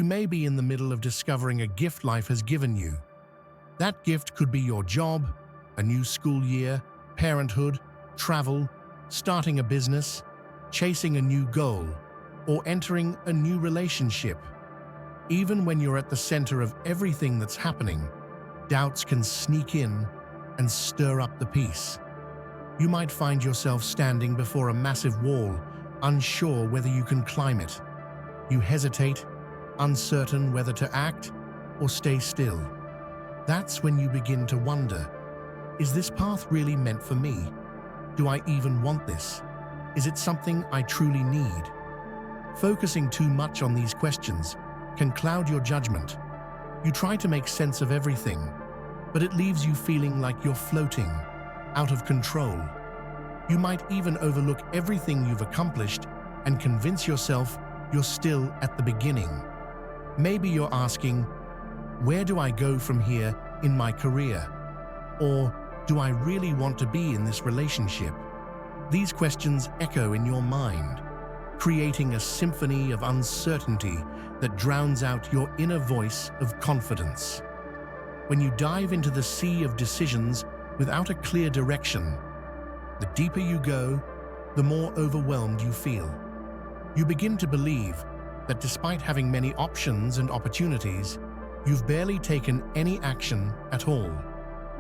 may be in the middle of discovering a gift life has given you. That gift could be your job, a new school year, parenthood, travel, starting a business, chasing a new goal, or entering a new relationship. Even when you're at the center of everything that's happening, doubts can sneak in and stir up the peace. You might find yourself standing before a massive wall, unsure whether you can climb it. You hesitate, uncertain whether to act or stay still. That's when you begin to wonder, is this path really meant for me? Do I even want this? Is it something I truly need? Focusing too much on these questions can cloud your judgment. You try to make sense of everything, but it leaves you feeling like you're floating, out of control. You might even overlook everything you've accomplished and convince yourself you're still at the beginning. Maybe you're asking, where do I go from here in my career? Or do I really want to be in this relationship? These questions echo in your mind, creating a symphony of uncertainty that drowns out your inner voice of confidence. When you dive into the sea of decisions without a clear direction, the deeper you go, the more overwhelmed you feel. You begin to believe that despite having many options and opportunities, you've barely taken any action at all.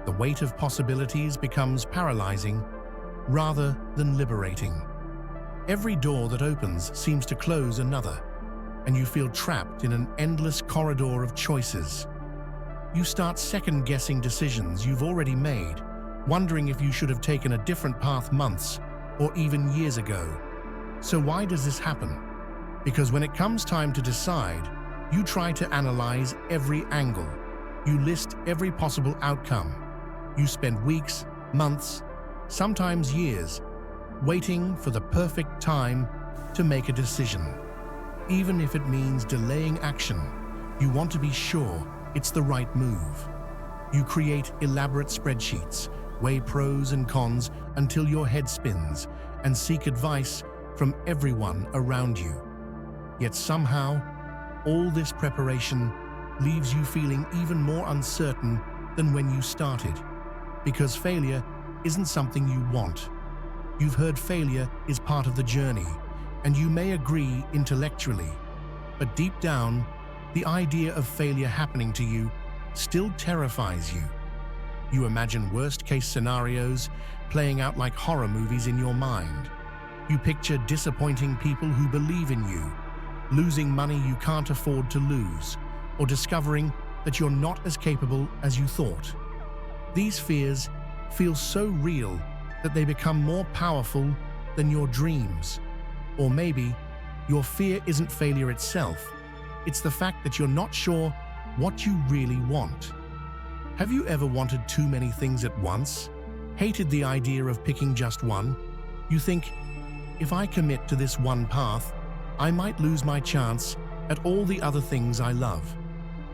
The weight of possibilities becomes paralyzing rather than liberating. Every door that opens seems to close another, and you feel trapped in an endless corridor of choices. You start second-guessing decisions you've already made, wondering if you should have taken a different path months or even years ago. So why does this happen? Because when it comes time to decide, you try to analyze every angle. You list every possible outcome. You spend weeks, months, sometimes years, waiting for the perfect time to make a decision. Even if it means delaying action, you want to be sure it's the right move. You create elaborate spreadsheets, weigh pros and cons until your head spins, and seek advice from everyone around you. Yet somehow, all this preparation leaves you feeling even more uncertain than when you started, because failure isn't something you want. You've heard failure is part of the journey, and you may agree intellectually, but deep down, the idea of failure happening to you still terrifies you. You imagine worst-case scenarios playing out like horror movies in your mind. You picture disappointing people who believe in you, losing money you can't afford to lose, or discovering that you're not as capable as you thought. These fears feel so real that they become more powerful than your dreams. Or maybe your fear isn't failure itself, it's the fact that you're not sure what you really want. Have you ever wanted too many things at once? Hated the idea of picking just one? You think, if I commit to this one path, I might lose my chance at all the other things I love.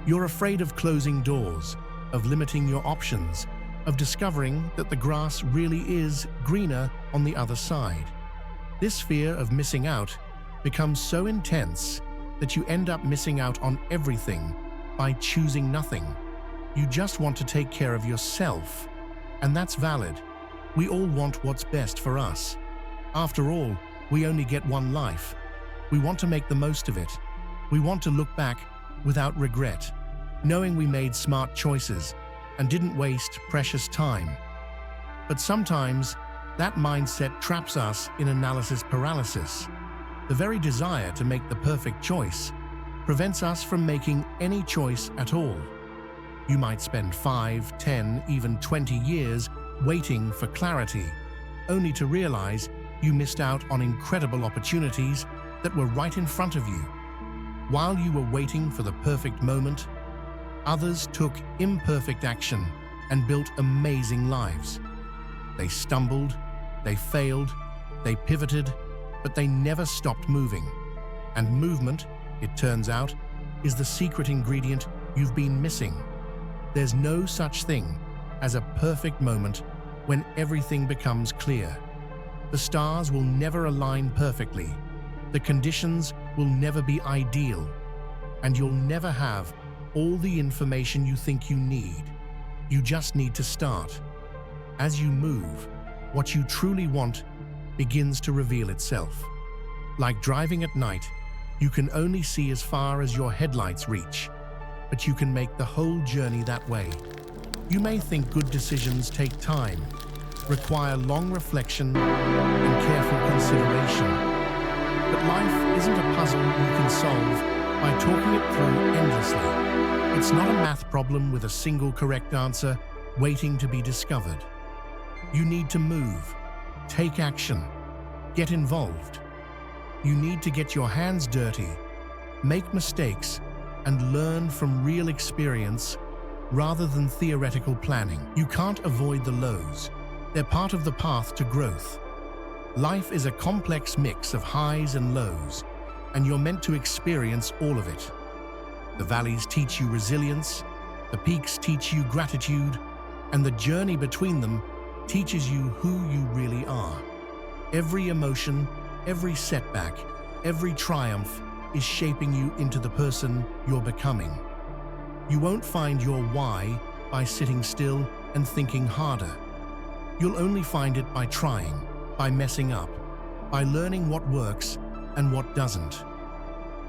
You're afraid of closing doors, of limiting your options, of discovering that the grass really is greener on the other side. This fear of missing out becomes so intense that you end up missing out on everything by choosing nothing. You just want to take care of yourself, and that's valid. We all want what's best for us. After all, we only get one life. We want to make the most of it. We want to look back without regret, knowing we made smart choices and didn't waste precious time. But sometimes, that mindset traps us in analysis paralysis. The very desire to make the perfect choice prevents us from making any choice at all. You might spend 5, 10, even 20 years waiting for clarity, only to realize you missed out on incredible opportunities that were right in front of you. While you were waiting for the perfect moment, others took imperfect action and built amazing lives. They stumbled, they failed, they pivoted, but they never stopped moving. And movement, it turns out, is the secret ingredient you've been missing. There's no such thing as a perfect moment when everything becomes clear. The stars will never align perfectly. The conditions will never be ideal. and you'll never have all the information you think you need. You just need to start. As you move, what you truly want begins to reveal itself. Like driving at night, you can only see as far as your headlights reach, but you can make the whole journey that way. You may think good decisions take time, require long reflection and careful consideration. But life isn't a puzzle you can solve by talking it through endlessly. It's not a math problem with a single correct answer waiting to be discovered. You need to move, take action, get involved. You need to get your hands dirty, make mistakes, and learn from real experience rather than theoretical planning. You can't avoid the lows. They're part of the path to growth. Life is a complex mix of highs and lows, and you're meant to experience all of it. The valleys teach you resilience, the peaks teach you gratitude, and the journey between them teaches you who you really are. Every emotion, every setback, every triumph is shaping you into the person you're becoming. You won't find your why by sitting still and thinking harder. You'll only find it by trying, by messing up, by learning what works and what doesn't.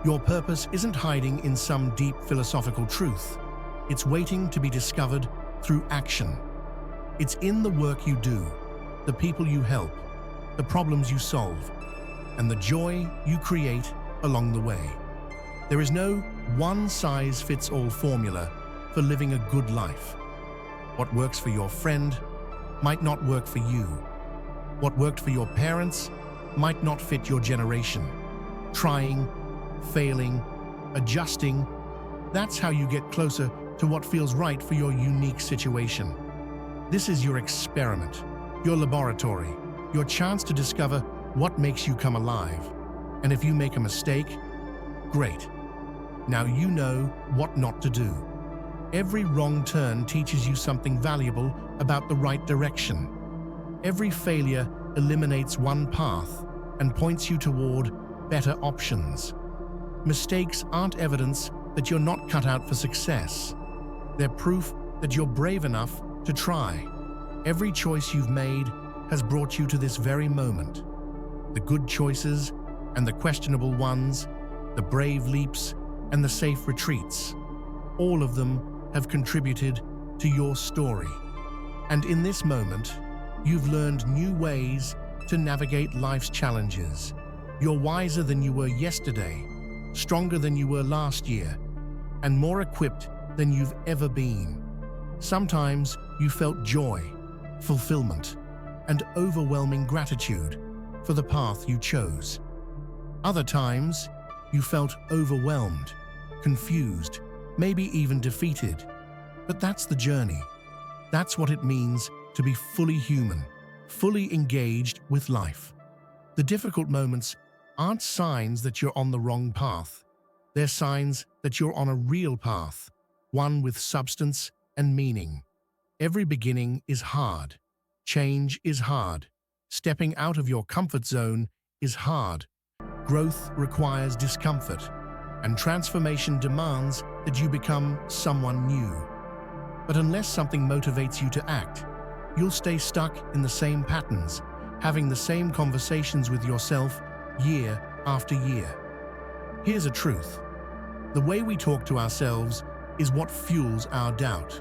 Your purpose isn't hiding in some deep philosophical truth. It's waiting to be discovered through action. It's in the work you do, the people you help, the problems you solve, and the joy you create along the way. There is no one-size-fits-all formula for living a good life. What works for your friend might not work for you. What worked for your parents might not fit your generation. Trying, failing, adjusting, that's how you get closer to what feels right for your unique situation. This is your experiment, your laboratory, your chance to discover what makes you come alive. And if you make a mistake, great. Now you know what not to do. Every wrong turn teaches you something valuable about the right direction. Every failure eliminates one path and points you toward better options. Mistakes aren't evidence that you're not cut out for success. They're proof that you're brave enough to try. Every choice you've made has brought you to this very moment. The good choices and the questionable ones, the brave leaps and the safe retreats, all of them have contributed to your story. And in this moment, you've learned new ways to navigate life's challenges. You're wiser than you were yesterday, stronger than you were last year, and more equipped than you've ever been. Sometimes you felt joy, fulfillment, and overwhelming gratitude for the path you chose. Other times, you felt overwhelmed, confused, maybe even defeated. But that's the journey. That's what it means to be fully human, fully engaged with life. The difficult moments aren't signs that you're on the wrong path. They're signs that you're on a real path, one with substance and meaning. Every beginning is hard. Change is hard. Stepping out of your comfort zone is hard. Growth requires discomfort, and transformation demands that you become someone new. But unless something motivates you to act, you'll stay stuck in the same patterns, having the same conversations with yourself year after year. Here's a truth. The way we talk to ourselves is what fuels our doubt.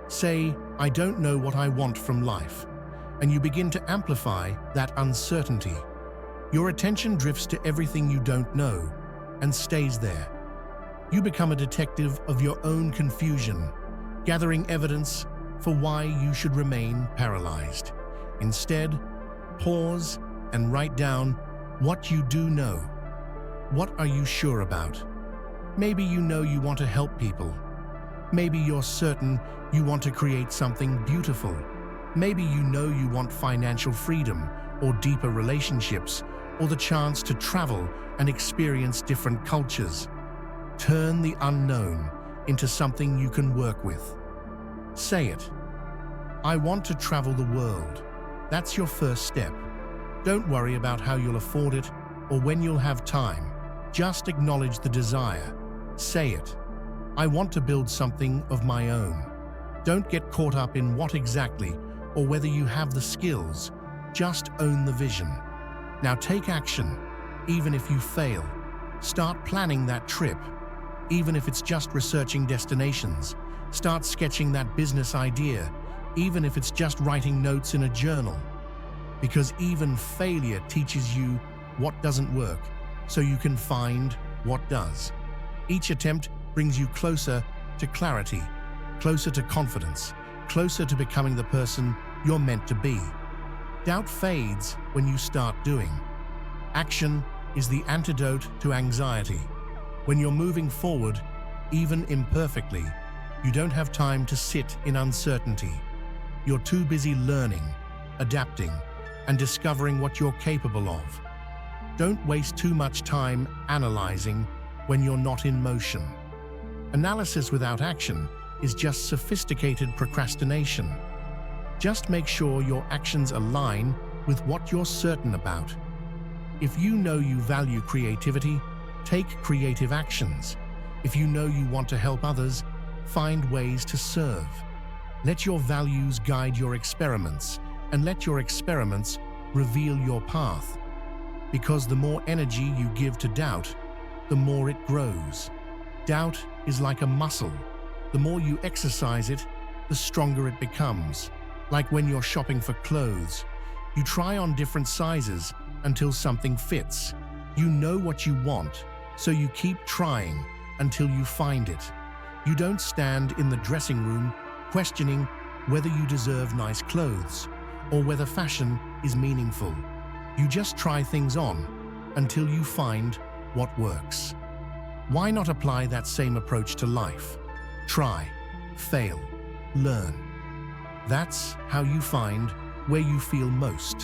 Say, "I don't know what I want from life," and you begin to amplify that uncertainty. Your attention drifts to everything you don't know and stays there. You become a detective of your own confusion, gathering evidence for why you should remain paralyzed. Instead, pause and write down what you do know. What are you sure about? Maybe you know you want to help people. Maybe you're certain you want to create something beautiful. Maybe you know you want financial freedom or deeper relationships or the chance to travel and experience different cultures. Turn the unknown into something you can work with. Say it. I want to travel the world. That's your first step. Don't worry about how you'll afford it or when you'll have time. Just acknowledge the desire. Say it. I want to build something of my own. Don't get caught up in what exactly or whether you have the skills. Just own the vision. Now take action, even if you fail. Start planning that trip, even if it's just researching destinations. Start sketching that business idea, even if it's just writing notes in a journal. Because even failure teaches you what doesn't work, so you can find what does. Each attempt brings you closer to clarity, closer to confidence, closer to becoming the person you're meant to be. Doubt fades when you start doing. Action is the antidote to anxiety. When you're moving forward, even imperfectly, you don't have time to sit in uncertainty. You're too busy learning, adapting, and discovering what you're capable of. Don't waste too much time analyzing when you're not in motion. Analysis without action is just sophisticated procrastination. Just make sure your actions align with what you're certain about. If you know you value creativity, take creative actions. If you know you want to help others, find ways to serve. Let your values guide your experiments, and let your experiments reveal your path. Because the more energy you give to doubt, the more it grows. Doubt is like a muscle. The more you exercise it, the stronger it becomes. Like when you're shopping for clothes, you try on different sizes until something fits. You know what you want, so you keep trying until you find it. You don't stand in the dressing room questioning whether you deserve nice clothes or whether fashion is meaningful. You just try things on until you find what works. Why not apply that same approach to life? Try, fail, learn. That's how you find where you feel most